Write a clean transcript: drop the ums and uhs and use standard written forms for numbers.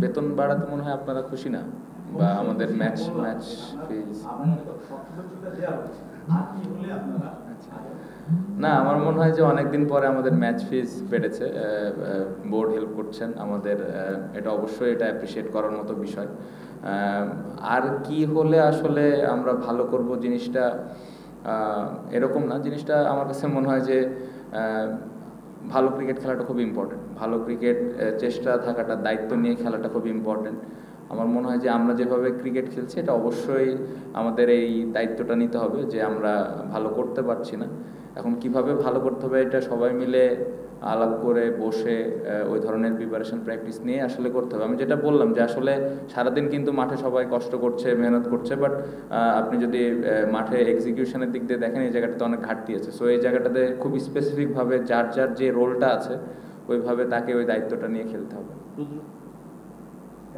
বেতন বাড়াতে মনে হয় আপনারা খুশি না, বা আমাদের ম্যাচ ফিজ। না, আমার মনে হয় যে অনেকদিন পরে আমাদের ম্যাচ ফিজ বেড়েছে, বোর্ড হেল্প করছেন আমাদের, এটা অবশ্যই এটা অ্যাপ্রিসিয়েট করার মতো বিষয়। আর কি হলে আসলে আমরা ভালো করব জিনিসটা এরকম না, জিনিসটা আমার কাছে মনে হয় যে ভালো ক্রিকেট খেলাটা খুব ইম্পর্টেন্ট, ভালো ক্রিকেট চেষ্টা থাকাটা, দায়িত্ব নিয়ে খেলাটা খুব ইম্পর্টেন্ট। আমার মনে হয় যে আমরা যেভাবে ক্রিকেট খেলছি এটা অবশ্যই আমাদের এই দায়িত্বটা নিতে হবে যে আমরা ভালো করতে পারছি না, এখন কিভাবে ভালো করতে হবে এটা সবাই মিলে আলাপ করে বসে ওই ধরনের প্রিপারেশন প্র্যাকটিস নিয়ে আসলে করতে হবে। আমি যেটা বললাম যে আসলে সারাদিন কিন্তু মাঠে সবাই কষ্ট করছে, মেহনত করছে, বাট আপনি যদি মাঠে এক্সিকিউশনের দিক দিয়ে দেখেন এই জায়গাটাতে অনেক ঘাটতি আছে। সো এই জায়গাটাতে খুব স্পেসিফিকভাবে যার যার যে রোলটা আছে ওইভাবে তাকে ওই দায়িত্বটা নিয়ে খেলতে হবে।